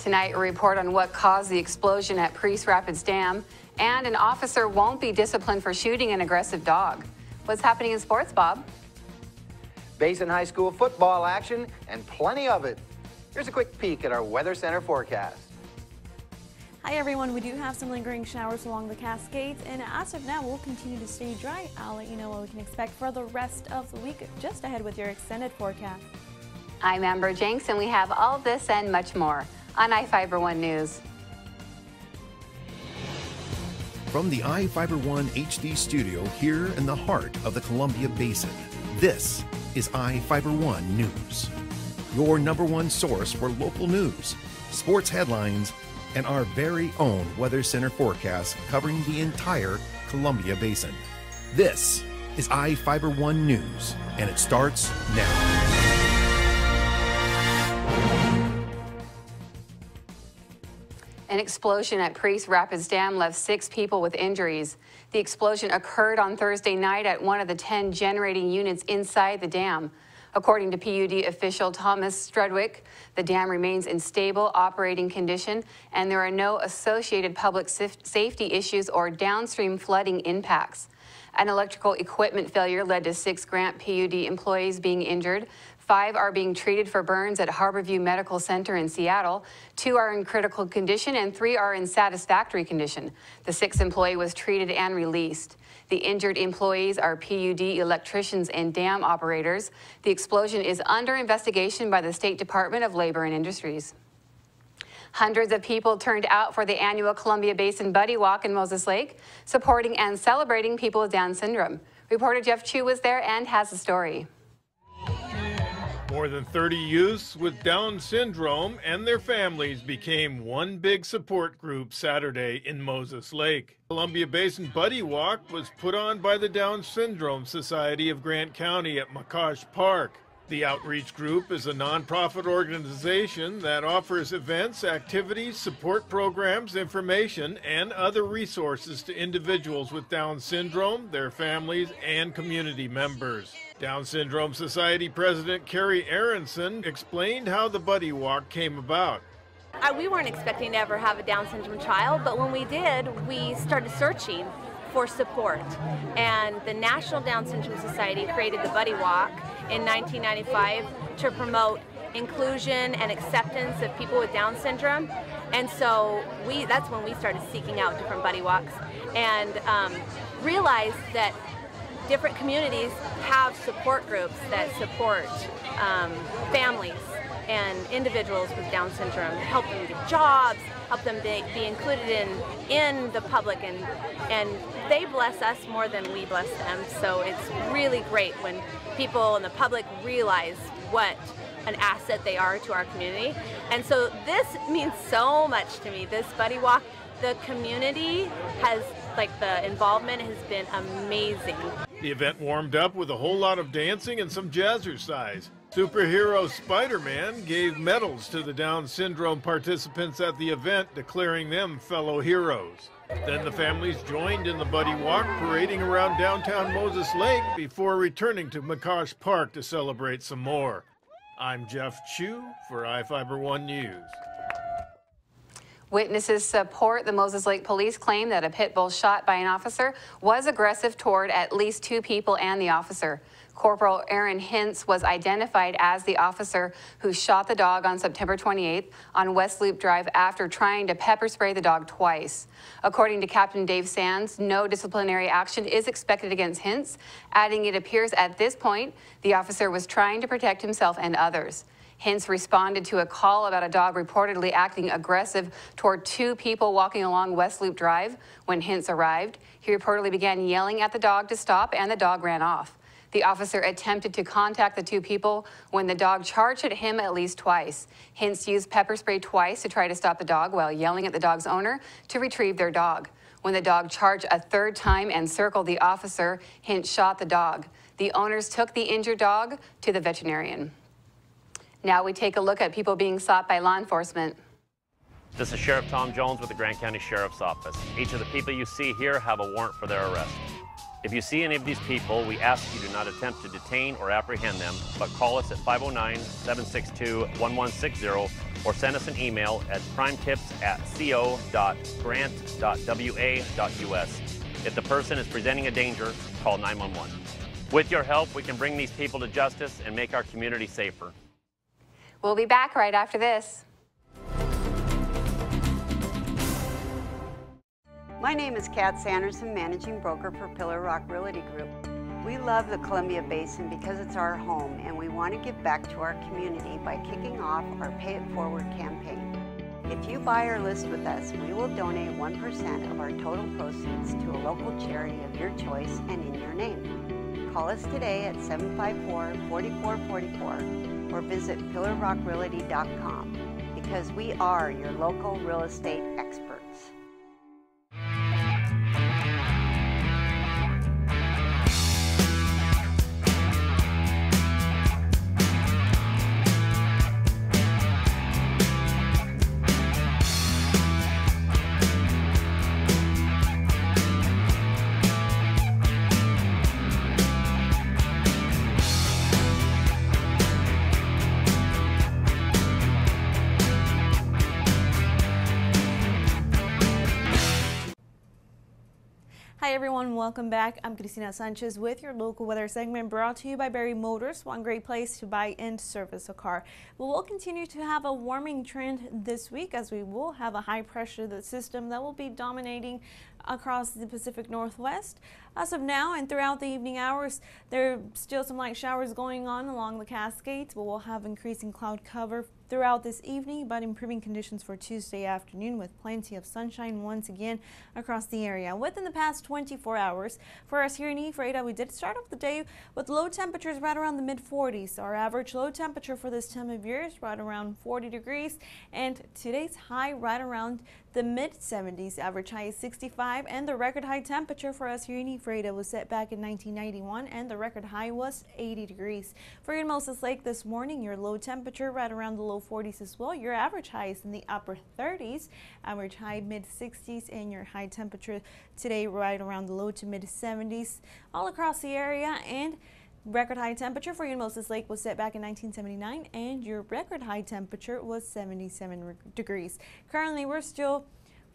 Tonight, a report on what caused the explosion at Priest Rapids Dam, and an officer won't be disciplined for shooting an aggressive dog. What's happening in sports, Bob? Basin High School football action and plenty of it. Here's a quick peek at our Weather Center forecast. Hi everyone, we do have some lingering showers along the Cascades, and as of now we'll continue to stay dry. I'll let you know what we can expect for the rest of the week just ahead with your extended forecast. I'm Amber Jenks, and we have all of this and much more on iFIBER 1 News. From the iFIBER 1 HD studio here in the heart of the Columbia Basin, this is iFIBER 1 News. Your #1 source for local news, sports headlines, and our very own Weather Center forecast covering the entire Columbia Basin. This is iFIBER 1 News, and it starts now. An explosion at Priest Rapids Dam left 6 people with injuries. The explosion occurred on Thursday night at one of the 10 generating units inside the dam. According to PUD official Thomas Strudwick, the dam remains in stable operating condition and there are no associated public safety issues or downstream flooding impacts. An electrical equipment failure led to 6 Grant PUD employees being injured. 5 are being treated for burns at Harborview Medical Center in Seattle. 2 are in critical condition and 3 are in satisfactory condition. The 6th employee was treated and released. The injured employees are PUD electricians and dam operators. The explosion is under investigation by the State Department of Labor and Industries. Hundreds of people turned out for the annual Columbia Basin Buddy Walk in Moses Lake, supporting and celebrating people with Down syndrome. Reporter Jeff Chu was there and has the story. More than 30 youths with Down syndrome and their families became one big support group Saturday in Moses Lake. Columbia Basin Buddy Walk was put on by the Down Syndrome Society of Grant County at Makash Park. The outreach group is a nonprofit organization that offers events, activities, support programs, information, and other resources to individuals with Down syndrome, their families, and community members. Down Syndrome Society President Carrie Aronson explained how the Buddy Walk came about. We weren't expecting to ever have a Down syndrome child, but when we did, we started searching for support. And the National Down Syndrome Society created the Buddy Walk in 1995 to promote inclusion and acceptance of people with Down syndrome. And so that's when we started seeking out different Buddy Walks and realized that different communities have support groups that support families and individuals with Down syndrome, help them get jobs, help them be included in the public, and they bless us more than we bless them. So it's really great when people in the public realize what an asset they are to our community. And so this means so much to me, this Buddy Walk. The community has, the involvement has been amazing. The event warmed up with a whole lot of dancing and some jazzercise. Superhero Spider-Man gave medals to the Down syndrome participants at the event, declaring them fellow heroes. Then the families joined in the Buddy Walk, parading around downtown Moses Lake before returning to Makash Park to celebrate some more. I'm Jeff Chu for iFIBER 1 News. Witnesses support the Moses Lake police claim that a pit bull shot by an officer was aggressive toward at least 2 people and the officer. Corporal Aaron Hintz was identified as the officer who shot the dog on September 28th on West Loop Drive after trying to pepper spray the dog twice. According to Captain Dave Sands, no disciplinary action is expected against Hintz, adding it appears at this point the officer was trying to protect himself and others. Hintz responded to a call about a dog reportedly acting aggressive toward 2 people walking along West Loop Drive. When Hintz arrived, he reportedly began yelling at the dog to stop, and the dog ran off. The officer attempted to contact the 2 people when the dog charged at him at least twice. Hintz used pepper spray twice to try to stop the dog while yelling at the dog's owner to retrieve their dog. When the dog charged a 3rd time and circled the officer, Hintz shot the dog. The owners took the injured dog to the veterinarian. Now we take a look at people being sought by law enforcement. This is Sheriff Tom Jones with the Grant County Sheriff's Office. Each of the people you see here have a warrant for their arrest. If you see any of these people, we ask you do not attempt to detain or apprehend them, but call us at 509-762-1160 or send us an email at crimetips@co.grant.wa.us. If the person is presenting a danger, call 911. With your help, we can bring these people to justice and make our community safer. We'll be back right after this. My name is Kat Sanderson, Managing Broker for Pillar Rock Realty Group. We love the Columbia Basin because it's our home, and we want to give back to our community by kicking off our Pay It Forward campaign. If you buy or list with us, we will donate 1% of our total proceeds to a local charity of your choice and in your name. Call us today at 754-4444 or visit pillarrockrealty.com because we are your local real estate experts. Hi everyone, welcome back. I'm Cristina Sanchez with your local weather segment brought to you by Barry Motors, one great place to buy and service a car. We will continue to have a warming trend this week as we will have a high pressure system that will be dominating across the Pacific Northwest. As of now and throughout the evening hours, there are still some light showers going on along the Cascades, but we'll have increasing cloud cover throughout this evening, but improving conditions for Tuesday afternoon with plenty of sunshine once again across the area. Within the past 24 hours, for us here in Ephrata, we did start off the day with low temperatures right around the mid-40s. Our average low temperature for this time of year is right around 40 degrees, and today's high right around the mid-70s. Average high is 65, and the record high temperature for us here in Ephrata was set back in 1991, and the record high was 80 degrees. For you in Moses Lake this morning, your low temperature right around the low 40s as well. Your average high is in the upper 30s, average high mid-60s, and your high temperature today right around the low to mid-70s all across the area. And record high temperature for you in Moses Lake was set back in 1979, and your record high temperature was 77 degrees. Currently, we're still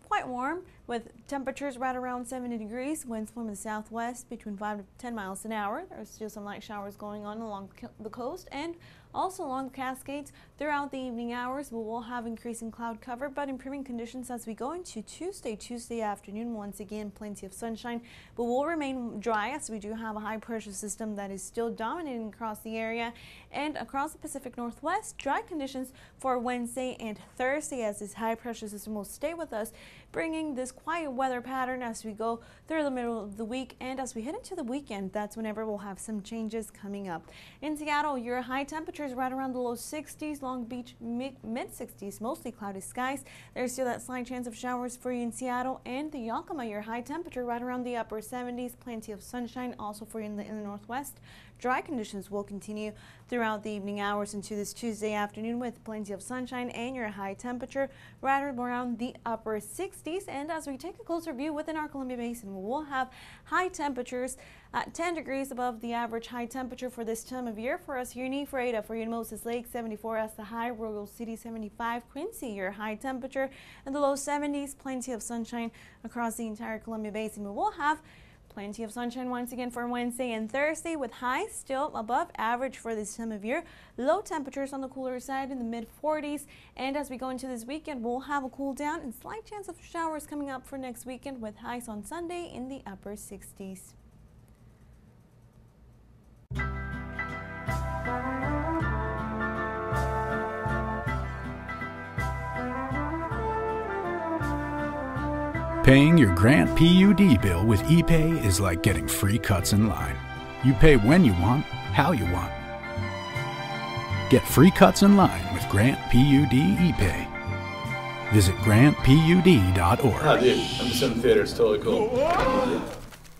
quite warm with temperatures right around 70 degrees, winds from the southwest between 5 to 10 miles an hour. There's still some light showers going on along the coast and also along the Cascades. Throughout the evening hours, we will have increasing cloud cover, but improving conditions as we go into Tuesday afternoon. Once again, plenty of sunshine, but will remain dry as we do have a high pressure system that is still dominating across the area and across the Pacific Northwest. Dry conditions for Wednesday and Thursday as this high pressure system will stay with us, bringing this quiet weather pattern as we go through the middle of the week. And as we head into the weekend, that's whenever we'll have some changes coming up. In Seattle, your high temperatures right around the low 60s, Long Beach mid-60s, mostly cloudy skies. There's still that slight chance of showers for you in Seattle. And the Yakima, your high temperature right around the upper 70s, plenty of sunshine also for you in the Northwest. Dry conditions will continue throughout the evening hours into this Tuesday afternoon with plenty of sunshine and your high temperature right around the upper 60s. And as we take a closer view within our Columbia Basin, we will have high temperatures at 10 degrees above the average high temperature for this time of year. For us here in Ephrata, for you in Moses Lake, 74 as the high, Royal City 75, Quincy your high temperature in the low 70s, plenty of sunshine across the entire Columbia Basin. We will have plenty of sunshine once again for Wednesday and Thursday with highs still above average for this time of year. Low temperatures on the cooler side in the mid-40s. And as we go into this weekend, we'll have a cool down and slight chance of showers coming up for next weekend with highs on Sunday in the upper 60s. Paying your Grant PUD bill with ePay is like getting free cuts in line. You pay when you want, how you want. Get free cuts in line with Grant PUD ePay. Visit grantpud.org. Oh, dude, I'm just in the theater. It's totally cool.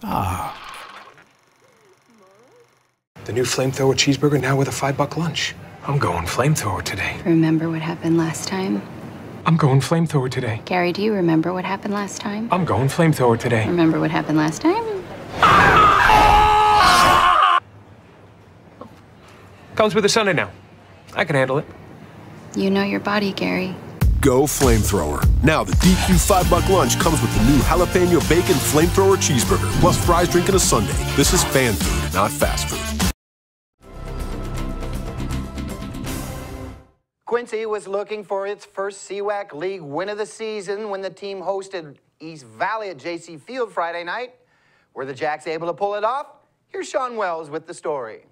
Ah. The new flamethrower cheeseburger now with a $5 lunch. I'm going flamethrower today. Remember what happened last time? I'm going flamethrower today. Gary, do you remember what happened last time? I'm going flamethrower today. Remember what happened last time? Comes with a Sunday now. I can handle it. You know your body, Gary. Go Flamethrower. Now the DQ $5 lunch comes with the new jalapeno bacon flamethrower cheeseburger, plus fries, drink, and a sundae. This is fan food, not fast food. Quincy was looking for its first CWAC League win of the season when the team hosted East Valley at JC Field Friday night. Were the Jacks able to pull it off? Here's Sean Wells with the story.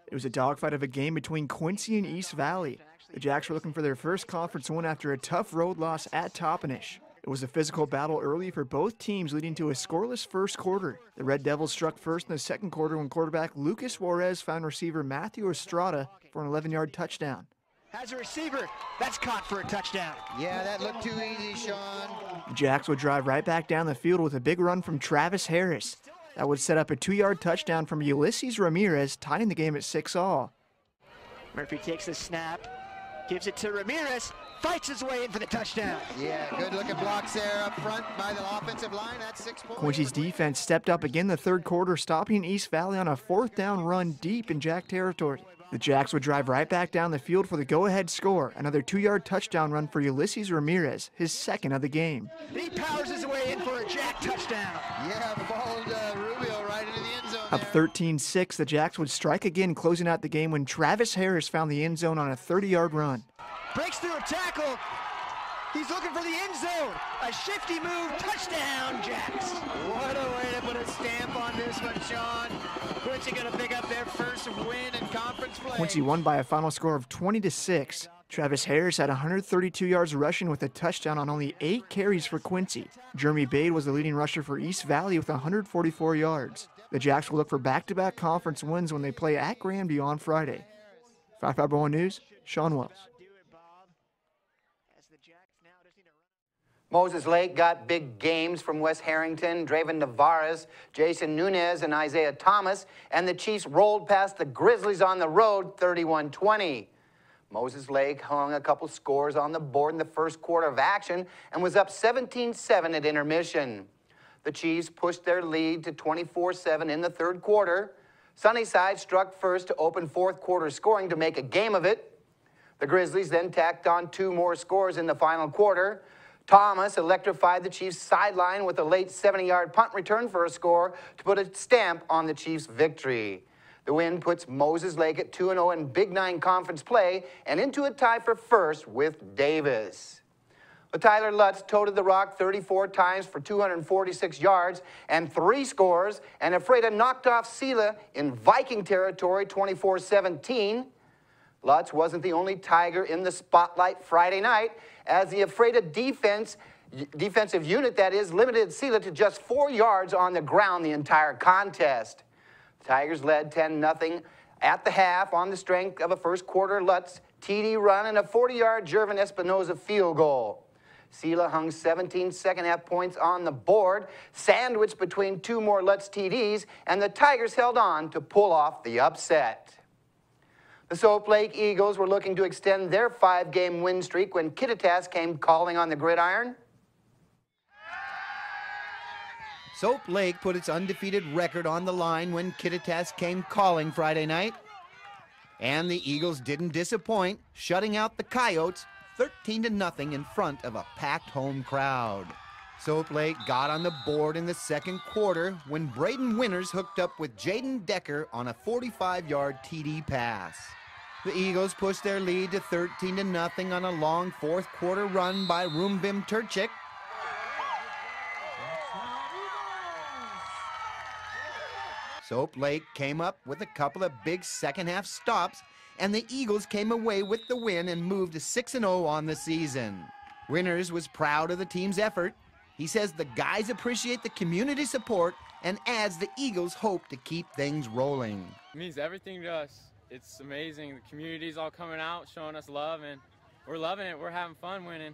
It was a dogfight of a game between Quincy and East Valley. The Jacks were looking for their first conference win after a tough road loss at Toppenish. It was a physical battle early for both teams, leading to a scoreless first quarter. The Red Devils struck first in the second quarter when quarterback Lucas Juarez found receiver Matthew Estrada for an 11-yard touchdown. Has a receiver. That's caught for a touchdown. Yeah, that looked too easy, Sean. The Jacks would drive right back down the field with a big run from Travis Harris. That would set up a 2-yard touchdown from Ulysses Ramirez, tying the game at 6-all. Murphy takes the snap, gives it to Ramirez, fights his way in for the touchdown. Yeah, good looking blocks there up front by the offensive line. That's 6 points. Quincy's defense stepped up again the third quarter, stopping East Valley on a 4th down run deep in Jack territory. The Jacks would drive right back down the field for the go-ahead score, another 2-yard touchdown run for Ulysses Ramirez, his second of the game. He powers his way in for a Jack touchdown. Yeah, balled Rubio right into the end zone. Up 13-6, the Jacks would strike again, closing out the game when Travis Harris found the end zone on a 30-yard run. Breaks through a tackle. He's looking for the end zone. A shifty move, touchdown, Jacks. What a way to put a stamp on this one, Sean. Quincy going to pick up their first win in conference play. Quincy won by a final score of 20-6. Travis Harris had 132 yards rushing with a touchdown on only 8 carries for Quincy. Jeremy Bade was the leading rusher for East Valley with 144 yards. The Jacks will look for back-to-back conference wins when they play at Granby on Friday. 551 News, Sean Wells. Moses Lake got big games from West Harrington, Draven Navarez, Jason Nunez, and Isaiah Thomas, and the Chiefs rolled past the Grizzlies on the road 31-20. Moses Lake hung a couple scores on the board in the first quarter of action and was up 17-7 at intermission. The Chiefs pushed their lead to 24-7 in the third quarter. Sunnyside struck first to open fourth quarter scoring to make a game of it. The Grizzlies then tacked on 2 more scores in the final quarter. Thomas electrified the Chiefs' sideline with a late 70-yard punt return for a score to put a stamp on the Chiefs' victory. The win puts Moses Lake at 2-0 in Big 9 conference play and into a tie for first with Davis. But Tyler Lutz toted the rock 34 times for 246 yards and 3 scores, and Ephrata knocked off Sela in Viking territory 24-17. Lutz wasn't the only Tiger in the spotlight Friday night, as the Ephrata defensive unit, that is, limited Sela to just 4 yards on the ground the entire contest. The Tigers led 10-0 at the half on the strength of a first quarter Lutz TD run and a 40-yard Jervin Espinoza field goal. Sela hung 17 second-half points on the board, sandwiched between 2 more Lutz TDs, and the Tigers held on to pull off the upset. The Soap Lake Eagles were looking to extend their 5-game win streak when Kittitas came calling on the gridiron. Soap Lake put its undefeated record on the line when Kittitas came calling Friday night. And the Eagles didn't disappoint, shutting out the Coyotes 13-0 in front of a packed home crowd. Soap Lake got on the board in the second quarter when Braden Winters hooked up with Jaden Decker on a 45-yard TD pass. The Eagles pushed their lead to 13-0 on a long fourth quarter run by Rumbim Turchik. Soap Lake came up with a couple of big second-half stops, and the Eagles came away with the win and moved to 6-0 on the season. Winters was proud of the team's effort. He says the guys appreciate the community support and adds the Eagles hope to keep things rolling. It means everything to us. It's amazing. The community's all coming out, showing us love, and we're loving it. We're having fun winning.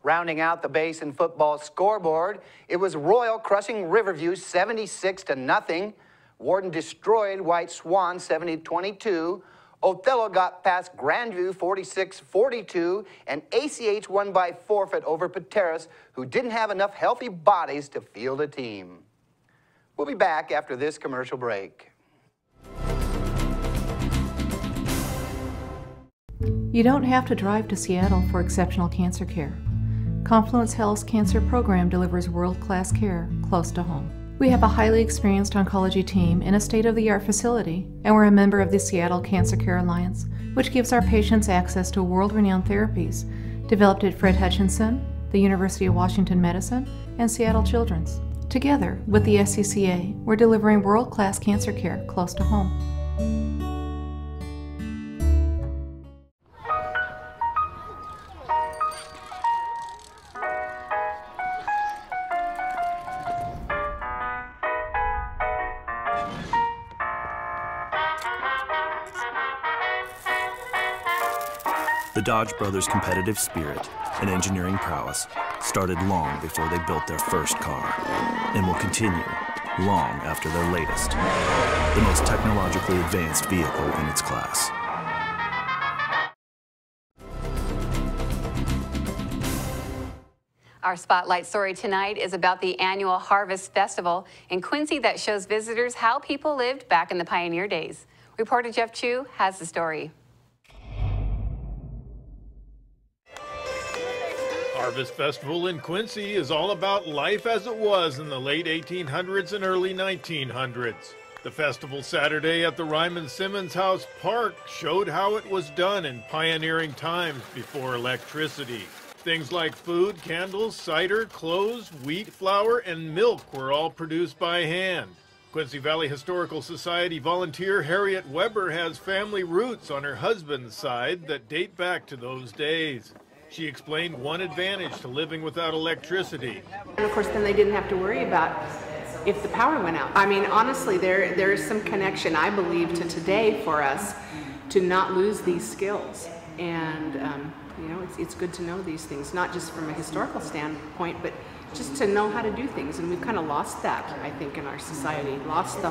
Rounding out the Basin football scoreboard, it was Royal crushing Riverview 76-0. Warden destroyed White Swan 70-22. Othello got past Grandview 46-42, and ACH won by forfeit over Pateras, who didn't have enough healthy bodies to field a team. We'll be back after this commercial break. You don't have to drive to Seattle for exceptional cancer care. Confluence Health's cancer program delivers world-class care close to home. We have a highly experienced oncology team in a state-of-the-art facility, and we're a member of the Seattle Cancer Care Alliance, which gives our patients access to world-renowned therapies developed at Fred Hutchinson, the University of Washington Medicine, and Seattle Children's. Together with the SCCA, we're delivering world-class cancer care close to home. The Dodge brothers' competitive spirit and engineering prowess started long before they built their first car, and will continue long after their latest, the most technologically advanced vehicle in its class. Our spotlight story tonight is about the annual Harvest Festival in Quincy that shows visitors how people lived back in the pioneer days. Reporter Jeff Chu has the story. Harvest Festival in Quincy is all about life as it was in the late 1800s and early 1900s. The festival Saturday at the Ryman Simmons House Park showed how it was done in pioneering times before electricity. Things like food, candles, cider, clothes, wheat, flour, and milk were all produced by hand. Quincy Valley Historical Society volunteer Harriet Weber has family roots on her husband's side that date back to those days. She explained one advantage to living without electricity. And of course, then they didn't have to worry about if the power went out. I mean, honestly, there is some connection, I believe, to today for us to not lose these skills. And, you know, it's good to know these things, not just from a historical standpoint, but just to know how to do things. And we've kind of lost that, I think, in our society. Lost the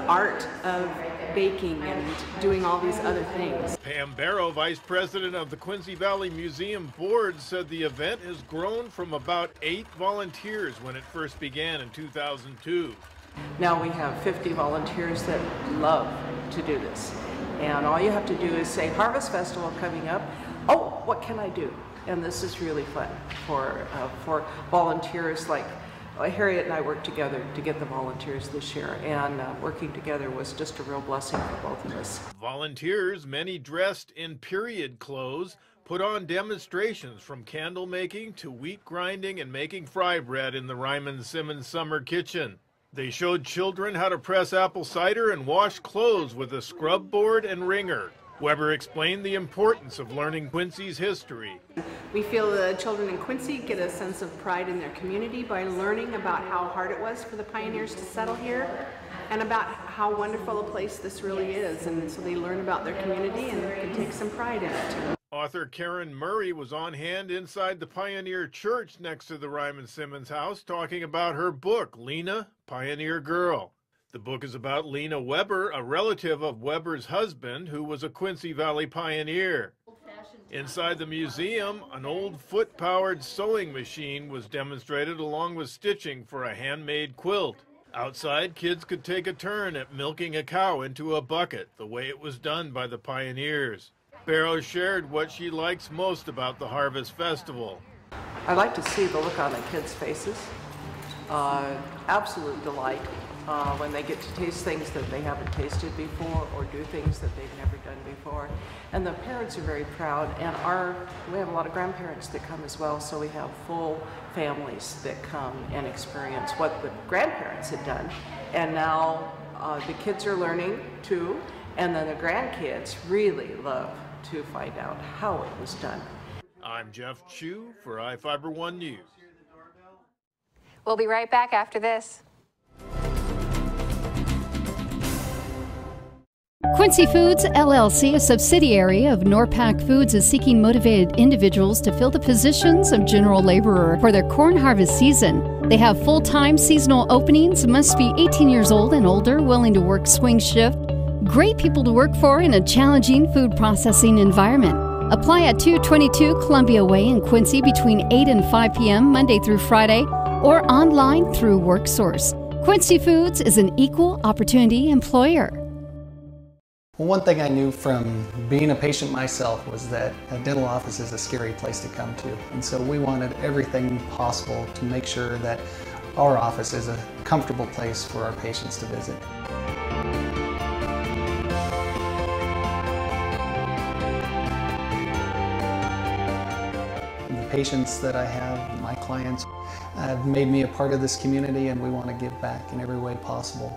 art of baking and doing all these other things. Pam Barrow, Vice President of the Quincy Valley Museum Board, said the event has grown from about 8 volunteers when it first began in 2002. Now we have 50 volunteers that love to do this. And all you have to do is say, Harvest Festival coming up. Oh, what can I do? And this is really fun for volunteers. Like Harriet and I worked together to get the volunteers this year, and working together was just a real blessing for both of us. Volunteers, many dressed in period clothes, put on demonstrations from candle making to wheat grinding and making fry bread in the Ryman Simmons summer kitchen. They showed children how to press apple cider and wash clothes with a scrub board and wringer. Weber explained the importance of learning Quincy's history. We feel the children in Quincy get a sense of pride in their community by learning about how hard it was for the pioneers to settle here and about how wonderful a place this really is. And so they learn about their community and can take some pride in it. Author Karen Murray was on hand inside the Pioneer Church next to the Ryman Simmons House talking about her book, Lena, Pioneer Girl. The book is about Lena Weber, a relative of Weber's husband, who was a Quincy Valley pioneer. Inside the museum, an old foot-powered sewing machine was demonstrated along with stitching for a handmade quilt. Outside, kids could take a turn at milking a cow into a bucket, the way it was done by the pioneers. Barrow shared what she likes most about the Harvest Festival. I like to see the look on the kids' faces. Absolute delight. When they get to taste things that they haven't tasted before or do things that they've never done before. And the parents are very proud, and we have a lot of grandparents that come as well, so we have full families that come and experience what the grandparents had done. And now the kids are learning too, and then the grandkids really love to find out how it was done. I'm Jeff Chu for iFIBER 1 News. We'll be right back after this. Quincy Foods, LLC, a subsidiary of Norpac Foods, is seeking motivated individuals to fill the positions of general laborer for their corn harvest season. They have full-time seasonal openings, must be 18 years old and older, willing to work swing shift. Great people to work for in a challenging food processing environment. Apply at 222 Columbia Way in Quincy between 8 and 5 p.m. Monday through Friday, or online through WorkSource. Quincy Foods is an equal opportunity employer. Well, one thing I knew from being a patient myself was that a dental office is a scary place to come to. And so we wanted everything possible to make sure that our office is a comfortable place for our patients to visit. The patients that I have, my clients, have made me a part of this community, and we want to give back in every way possible.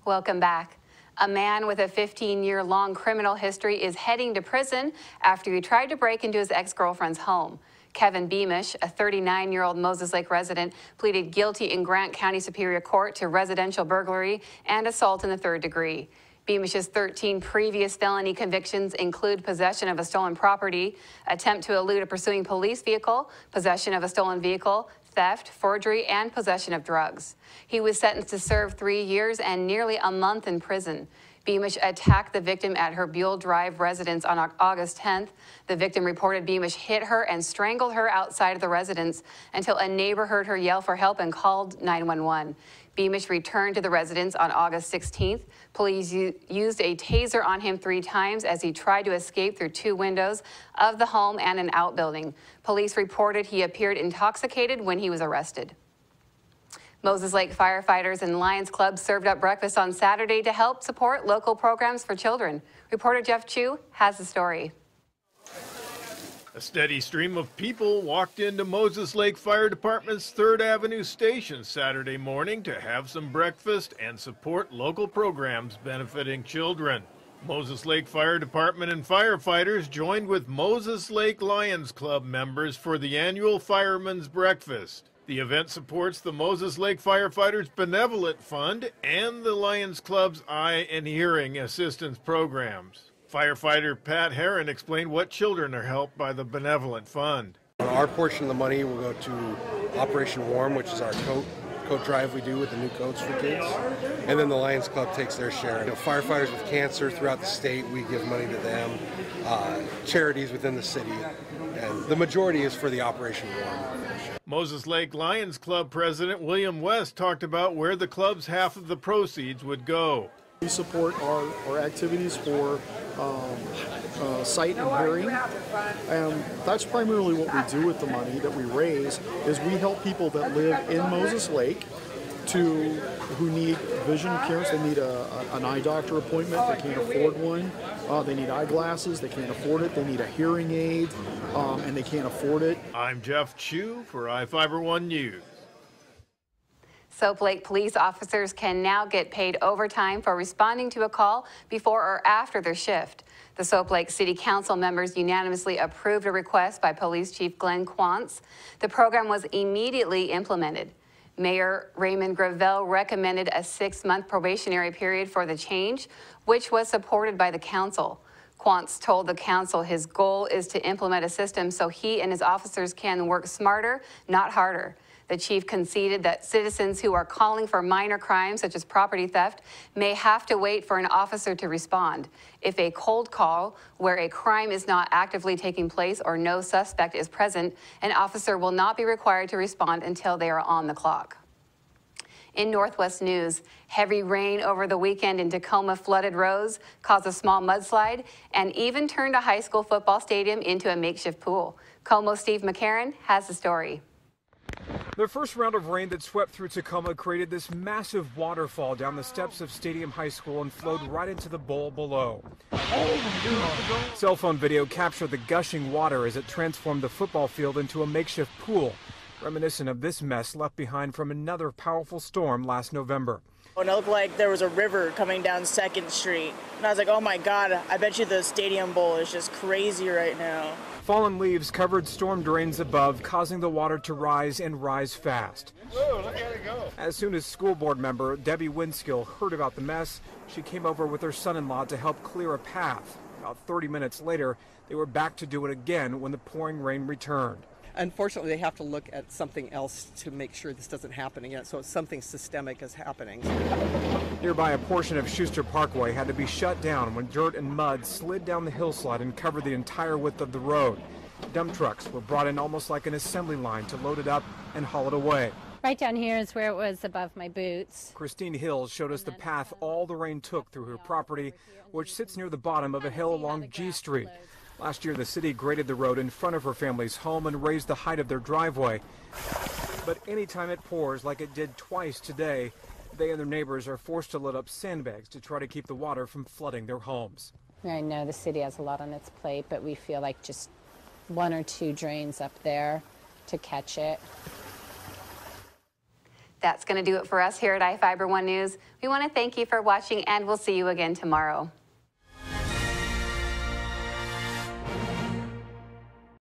Welcome back. A man with a 15-year-long criminal history is heading to prison after he tried to break into his ex-girlfriend's home. Kevin Beamish, a 39-year-old Moses Lake resident, pleaded guilty in Grant County Superior Court to residential burglary and assault in the 3rd degree. Beamish's 13 previous felony convictions include possession of a stolen property, attempt to elude a pursuing police vehicle, possession of a stolen vehicle, theft, forgery, and possession of drugs. He was sentenced to serve 3 years and nearly a month in prison. Beamish attacked the victim at her Buell Drive residence on August 10th. The victim reported Beamish hit her and strangled her outside of the residence until a neighbor heard her yell for help and called 911. Beamish returned to the residence on August 16th. Police used a taser on him 3 times as he tried to escape through 2 windows of the home and an outbuilding. Police reported he appeared intoxicated when he was arrested. Moses Lake firefighters and Lions Club served up breakfast on Saturday to help support local programs for children. Reporter Jeff Chu has the story. A steady stream of people walked into Moses Lake Fire Department's 3rd Avenue station Saturday morning to have some breakfast and support local programs benefiting children. Moses Lake Fire Department and firefighters joined with Moses Lake Lions Club members for the annual Fireman's Breakfast. The event supports the Moses Lake Firefighters Benevolent Fund and the Lions Club's Eye and Hearing Assistance programs. Firefighter Pat Herron explained what children are helped by the Benevolent Fund. Our portion of the money will go to Operation Warm, which is our coat drive we do with the new coats for kids. And then the Lions Club takes their share. Firefighters with cancer throughout the state, we give money to them. Charities within the city. And the majority is for the Operation Warm. Moses Lake Lions Club President William West talked about where the club's half of the proceeds would go. We support our activities for sight and hearing, and that's primarily what we do with the money that we raise. Is we help people that live in Moses Lake who need vision care. They need an eye doctor appointment. They can't afford one. They need eyeglasses. They can't afford it. They need a hearing aid, and they can't afford it. I'm Jeff Chu for iFIBER 1 News. Soap Lake police officers can now get paid overtime for responding to a call before or after their shift. The Soap Lake City Council members unanimously approved a request by Police Chief Glenn Quantz. The program was immediately implemented. Mayor Raymond Gravel recommended a 6-month probationary period for the change, which was supported by the council. Quantz told the council his goal is to implement a system so he and his officers can work smarter, not harder. The chief conceded that citizens who are calling for minor crimes such as property theft may have to wait for an officer to respond. If a cold call where a crime is not actively taking place or no suspect is present, an officer will not be required to respond until they are on the clock. In Northwest news, heavy rain over the weekend in Tacoma flooded roads, caused a small mudslide, and even turned a high school football stadium into a makeshift pool. KOMO's Steve McCarron has the story. The first round of rain that swept through Tacoma created this massive waterfall down the steps of Stadium High School and flowed right into the bowl below. Cell phone video captured the gushing water as it transformed the football field into a makeshift pool, reminiscent of this mess left behind from another powerful storm last November. And it looked like there was a river coming down 2nd Street. And I was like, oh my God, I bet you the Stadium Bowl is just crazy right now. Fallen leaves covered storm drains above, causing the water to rise and rise fast. Whoa, look at it go. As soon as school board member Debbie Winskill heard about the mess, she came over with her son-in-law to help clear a path. About 30 minutes later, they were back to do it again when the pouring rain returned. Unfortunately, they have to look at something else to make sure this doesn't happen again, so something systemic is happening. Nearby, a portion of Schuster Parkway had to be shut down when dirt and mud slid down the hillside and covered the entire width of the road. Dump trucks were brought in almost like an assembly line to load it up and haul it away. Right down here is where it was above my boots. Christine Hills showed us the path all the rain took through her property, which sits near the bottom of a hill along G Street. Last year, the city graded the road in front of her family's home and raised the height of their driveway. But anytime it pours, like it did twice today, they and their neighbors are forced to load up sandbags to try to keep the water from flooding their homes. I know the city has a lot on its plate, but we feel like just 1 or 2 drains up there to catch it. That's going to do it for us here at iFIBER 1 News. We want to thank you for watching, and we'll see you again tomorrow.